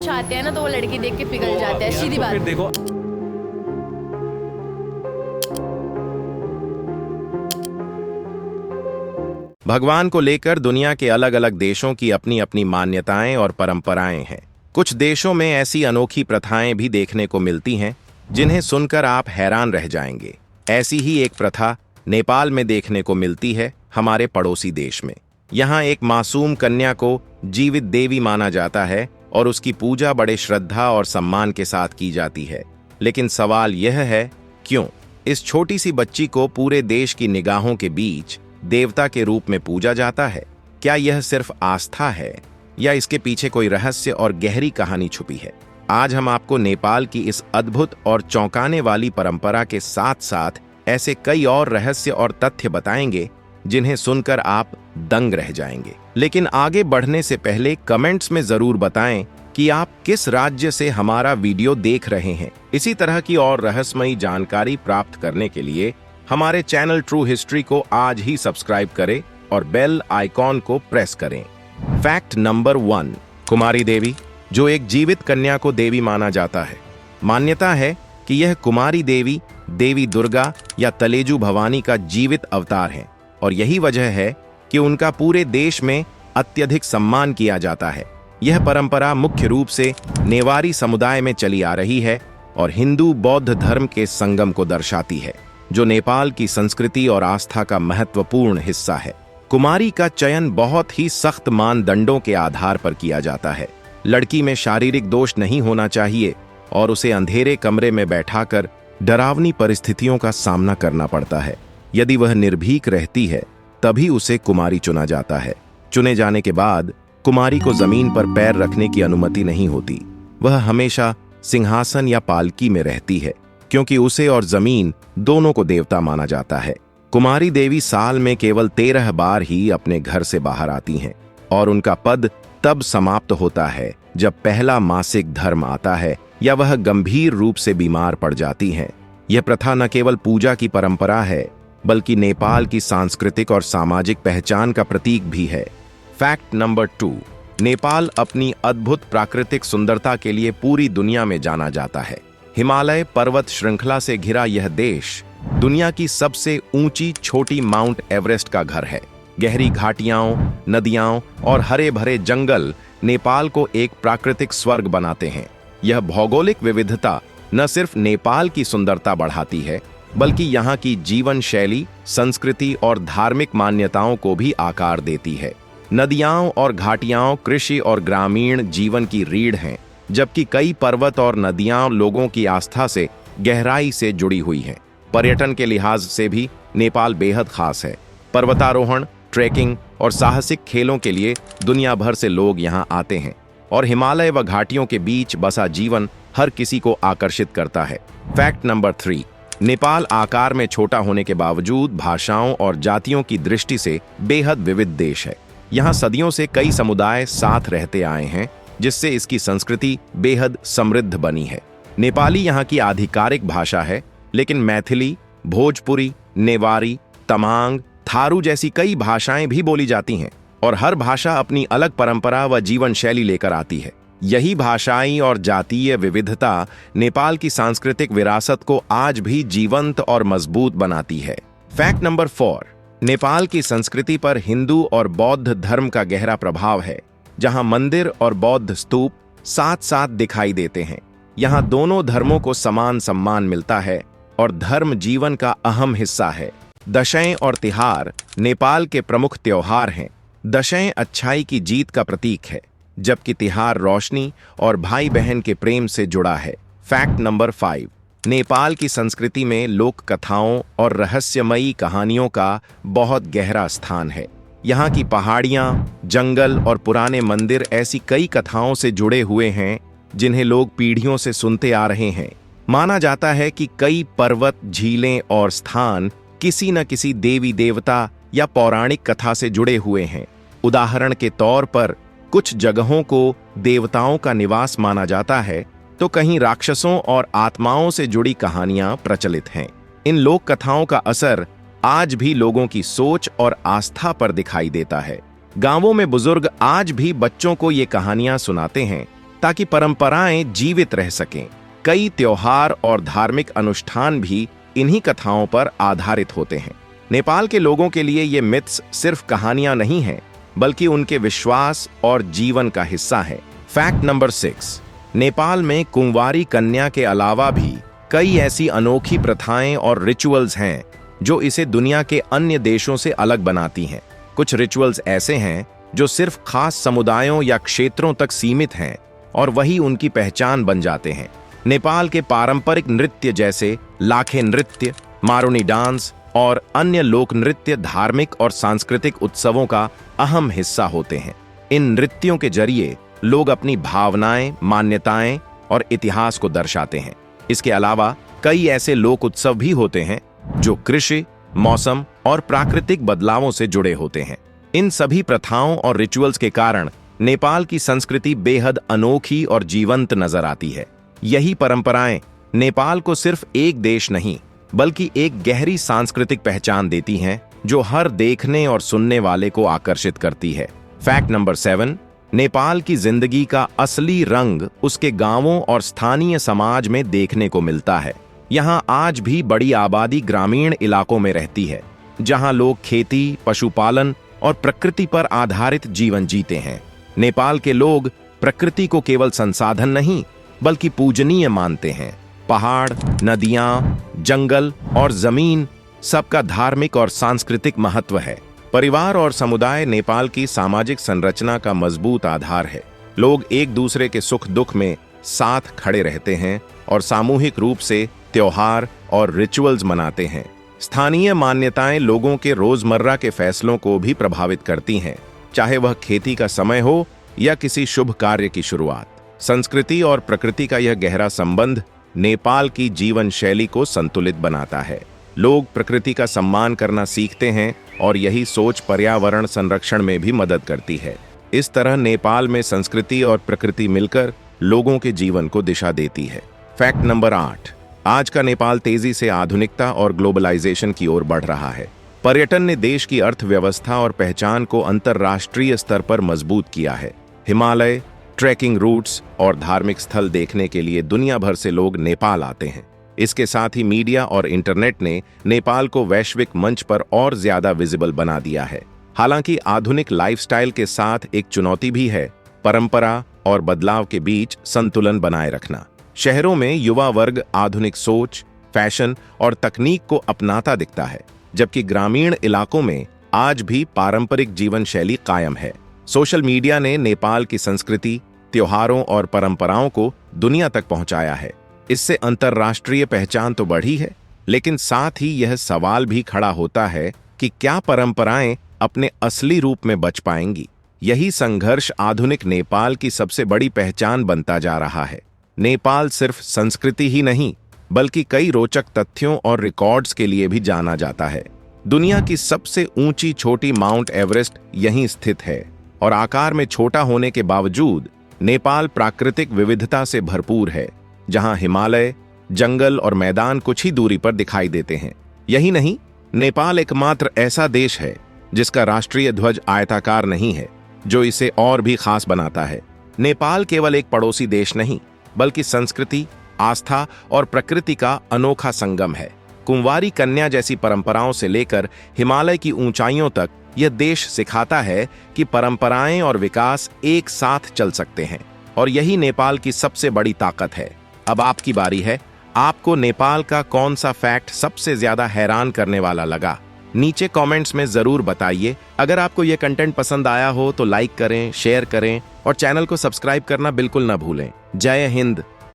चाहते हैं ना तो वो लड़की देख के पिघल जाते हैं, सीधी बात। देखो भगवान को लेकर दुनिया के अलग अलग देशों की अपनी अपनी मान्यताएं और परंपराएं हैं। कुछ देशों में ऐसी अनोखी प्रथाएं भी देखने को मिलती हैं जिन्हें सुनकर आप हैरान रह जाएंगे। ऐसी ही एक प्रथा नेपाल में देखने को मिलती है, हमारे पड़ोसी देश में। यहाँ एक मासूम कन्या को जीवित देवी माना जाता है और उसकी पूजा बड़े श्रद्धा और सम्मान के साथ की जाती है। लेकिन सवाल यह है, क्यों इस छोटी सी बच्ची को पूरे देश की निगाहों के बीच देवता के रूप में पूजा जाता है? क्या यह सिर्फ आस्था है या इसके पीछे कोई रहस्य और गहरी कहानी छुपी है? आज हम आपको नेपाल की इस अद्भुत और चौंकाने वाली परंपरा के साथ साथ ऐसे कई और रहस्य और तथ्य बताएंगे जिन्हें सुनकर आप दंग रह जाएंगे। लेकिन आगे बढ़ने से पहले कमेंट्स में जरूर बताएं कि आप किस राज्य से हमारा वीडियो देख रहे हैं। इसी तरह की और रहस्यमयी जानकारी प्राप्त करने के लिए हमारे चैनल ट्रू हिस्ट्री को आज ही सब्सक्राइब करें और बेल आइकॉन को प्रेस करें। फैक्ट नंबर 1, कुमारी देवी, जो एक जीवित कन्या को देवी माना जाता है। मान्यता है कि यह कुमारी देवी देवी दुर्गा या तलेजू भवानी का जीवित अवतार है और यही वजह है कि उनका पूरे देश में अत्यधिक सम्मान किया जाता है। यह परंपरा मुख्य रूप से नेवारी समुदाय में चली आ रही है और हिंदू बौद्ध धर्म के संगम को दर्शाती है, जो नेपाल की संस्कृति और आस्था का महत्वपूर्ण हिस्सा है। कुमारी का चयन बहुत ही सख्त मानदंडों के आधार पर किया जाता है। लड़की में शारीरिक दोष नहीं होना चाहिए और उसे अंधेरे कमरे में बैठाकर डरावनी परिस्थितियों का सामना करना पड़ता है। यदि वह निर्भीक रहती है तभी उसे कुमारी चुना जाता है। चुने जाने के बाद कुमारी को जमीन पर पैर रखने की अनुमति नहीं होती। वह हमेशा सिंहासन या पालकी में रहती है क्योंकि उसे और जमीन दोनों को देवता माना जाता है। कुमारी देवी साल में केवल 13 बार ही अपने घर से बाहर आती हैं और उनका पद तब समाप्त होता है जब पहला मासिक धर्म आता है या वह गंभीर रूप से बीमार पड़ जाती हैं। यह प्रथा न केवल पूजा की परंपरा है बल्कि नेपाल की सांस्कृतिक और सामाजिक पहचान का प्रतीक भी है। फैक्ट नंबर 2, नेपाल अपनी अद्भुत प्राकृतिक सुंदरता के लिए पूरी दुनिया में जाना जाता है। हिमालय पर्वत श्रृंखला से घिरा यह देश दुनिया की सबसे ऊंची छोटी माउंट एवरेस्ट का घर है। गहरी घाटियां, नदियां और हरे भरे जंगल नेपाल को एक प्राकृतिक स्वर्ग बनाते हैं। यह भौगोलिक विविधता न सिर्फ नेपाल की सुंदरता बढ़ाती है बल्कि यहाँ की जीवन शैली, संस्कृति और धार्मिक मान्यताओं को भी आकार देती है। नदियां और घाटियां कृषि और ग्रामीण जीवन की रीढ़ हैं, जबकि कई पर्वत और नदियां लोगों की आस्था से गहराई से जुड़ी हुई हैं। पर्यटन के लिहाज से भी नेपाल बेहद खास है। पर्वतारोहण, ट्रैकिंग और साहसिक खेलों के लिए दुनिया भर से लोग यहाँ आते हैं और हिमालय व घाटियों के बीच बसा जीवन हर किसी को आकर्षित करता है। फैक्ट नंबर 3, नेपाल आकार में छोटा होने के बावजूद भाषाओं और जातियों की दृष्टि से बेहद विविध देश है। यहाँ सदियों से कई समुदाय साथ रहते आए हैं, जिससे इसकी संस्कृति बेहद समृद्ध बनी है। नेपाली यहाँ की आधिकारिक भाषा है, लेकिन मैथिली, भोजपुरी, नेवारी, तमांग, थारू जैसी कई भाषाएं भी बोली जाती हैं और हर भाषा अपनी अलग परंपरा व जीवन शैली लेकर आती है। यही भाषाई और जातीय विविधता नेपाल की सांस्कृतिक विरासत को आज भी जीवंत और मजबूत बनाती है। फैक्ट नंबर 4, नेपाल की संस्कृति पर हिंदू और बौद्ध धर्म का गहरा प्रभाव है, जहां मंदिर और बौद्ध स्तूप साथ साथ दिखाई देते हैं। यहाँ दोनों धर्मों को समान सम्मान मिलता है और धर्म जीवन का अहम हिस्सा है। दशैं और तिहार नेपाल के प्रमुख त्योहार हैं। दशैं अच्छाई की जीत का प्रतीक है, जबकि तिहार रोशनी और भाई बहन के प्रेम से जुड़ा है। फैक्ट नंबर 5, नेपाल की संस्कृति में लोक कथाओं और रहस्यमयी कहानियों का बहुत गहरा स्थान है। यहाँ की पहाड़ियाँ, जंगल और पुराने मंदिर ऐसी कई कथाओं से जुड़े हुए हैं जिन्हें लोग पीढ़ियों से सुनते आ रहे हैं। माना जाता है कि कई पर्वत, झीलें और स्थान किसी न किसी देवी देवता या पौराणिक कथा से जुड़े हुए हैं। उदाहरण के तौर पर कुछ जगहों को देवताओं का निवास माना जाता है, तो कहीं राक्षसों और आत्माओं से जुड़ी कहानियां प्रचलित हैं। इन लोक कथाओं का असर आज भी लोगों की सोच और आस्था पर दिखाई देता है। गांवों में बुजुर्ग आज भी बच्चों को ये कहानियां सुनाते हैं ताकि परंपराएं जीवित रह सकें। कई त्योहार और धार्मिक अनुष्ठान भी इन्हीं कथाओं पर आधारित होते हैं। नेपाल के लोगों के लिए ये मिथ्स सिर्फ कहानियां नहीं हैं, बल्कि उनके विश्वास और जीवन का हिस्सा है। फैक्ट नंबर 6, नेपाल में कुंवारी कन्या के अलावा भी कई ऐसी अनोखी प्रथाएं और रिचुअल्स हैं जो इसे दुनिया के अन्य देशों से अलग बनाती हैं। कुछ रिचुअल्स ऐसे हैं जो सिर्फ खास समुदायों या क्षेत्रों तक सीमित हैं और वही उनकी पहचान बन जाते हैं। नेपाल के पारंपरिक नृत्य जैसे लाखे नृत्य, मारुनी डांस और अन्य लोक नृत्य धार्मिक और सांस्कृतिक उत्सवों का अहम हिस्सा होते हैं। इन नृत्यों के जरिए लोग अपनी भावनाएं, मान्यताएं और इतिहास को दर्शाते हैं। इसके अलावा कई ऐसे लोक उत्सव भी होते हैं जो कृषि, मौसम और प्राकृतिक बदलावों से जुड़े होते हैं। इन सभी प्रथाओं और रिचुअल्स के कारण नेपाल की संस्कृति बेहद अनोखी और जीवंत नजर आती है। यही परंपराएं नेपाल को सिर्फ एक देश नहीं, बल्कि एक गहरी सांस्कृतिक पहचान देती हैं जो हर देखने और सुनने वाले को आकर्षित करती है। फैक्ट नंबर 7, नेपाल की जिंदगी का असली रंग उसके गांवों और स्थानीय समाज में देखने को मिलता है। यहाँ आज भी बड़ी आबादी ग्रामीण इलाकों में रहती है, जहाँ लोग खेती, पशुपालन और प्रकृति पर आधारित जीवन जीते हैं। नेपाल के लोग प्रकृति को केवल संसाधन नहीं, बल्कि पूजनीय मानते हैं। पहाड़, नदियां, जंगल और जमीन सबका धार्मिक और सांस्कृतिक महत्व है। परिवार और समुदाय नेपाल की सामाजिक संरचना का मजबूत आधार है। लोग एक दूसरे के सुख दुख में साथ खड़े रहते हैं और सामूहिक रूप से त्योहार और रिचुअल्स मनाते हैं। स्थानीय मान्यताएं लोगों के रोजमर्रा के फैसलों को भी प्रभावित करती हैं, चाहे वह खेती का समय हो या किसी शुभ कार्य की शुरुआत। संस्कृति और प्रकृति का यह गहरा संबंध नेपाल की जीवन शैली को संतुलित बनाता है। लोग प्रकृति का सम्मान करना सीखते हैं और यही सोच पर्यावरण संरक्षण में भी मदद करती है। इस तरह नेपाल में संस्कृति और प्रकृति मिलकर लोगों के जीवन को दिशा देती है। फैक्ट नंबर 8, आज का नेपाल तेजी से आधुनिकता और ग्लोबलाइजेशन की ओर बढ़ रहा है। पर्यटन ने देश की अर्थव्यवस्था और पहचान को अंतर्राष्ट्रीय स्तर पर मजबूत किया है। हिमालय, ट्रैकिंग रूट्स और धार्मिक स्थल देखने के लिए दुनिया भर से लोग नेपाल आते हैं। इसके साथ ही मीडिया और इंटरनेट ने नेपाल को वैश्विक मंच पर और ज्यादा विजिबल बना दिया है। हालांकि आधुनिक लाइफस्टाइल के साथ एक चुनौती भी है, परंपरा और बदलाव के बीच संतुलन बनाए रखना। शहरों में युवा वर्ग आधुनिक सोच, फैशन और तकनीक को अपनाता दिखता है, जबकि ग्रामीण इलाकों में आज भी पारंपरिक जीवन शैली कायम है। सोशल मीडिया ने नेपाल की संस्कृति, त्योहारों और परंपराओं को दुनिया तक पहुंचाया है। इससे अंतर्राष्ट्रीय पहचान तो बढ़ी है, लेकिन साथ ही यह सवाल भी खड़ा होता है कि क्या परंपराएं अपने असली रूप में बच पाएंगी। यही संघर्ष आधुनिक नेपाल की सबसे बड़ी पहचान बनता जा रहा है। नेपाल सिर्फ संस्कृति ही नहीं, बल्कि कई रोचक तथ्यों और रिकॉर्ड्स के लिए भी जाना जाता है। दुनिया की सबसे ऊंची चोटी माउंट एवरेस्ट यहीं स्थित है और आकार में छोटा होने के बावजूद नेपाल प्राकृतिक विविधता से भरपूर है, जहां हिमालय, जंगल और मैदान कुछ ही दूरी पर दिखाई देते हैं। यही नहीं, नेपाल एकमात्र ऐसा देश है जिसका राष्ट्रीय ध्वज आयताकार नहीं है, जो इसे और भी खास बनाता है। नेपाल केवल एक पड़ोसी देश नहीं, बल्कि संस्कृति, आस्था और प्रकृति का अनोखा संगम है। कुंवारी कन्या जैसी परंपराओं से लेकर हिमालय की ऊंचाइयों तक यह देश सिखाता है कि परंपराएं और विकास एक साथ चल सकते हैं, और यही नेपाल की सबसे बड़ी ताकत है। अब आपकी बारी है। आपको नेपाल का कौन सा फैक्ट सबसे ज्यादा हैरान करने वाला लगा? नीचे कमेंट्स में जरूर बताइए। अगर आपको यह कंटेंट पसंद आया हो तो लाइक करें, शेयर करें और चैनल को सब्सक्राइब करना बिल्कुल ना भूलें। जय हिंद।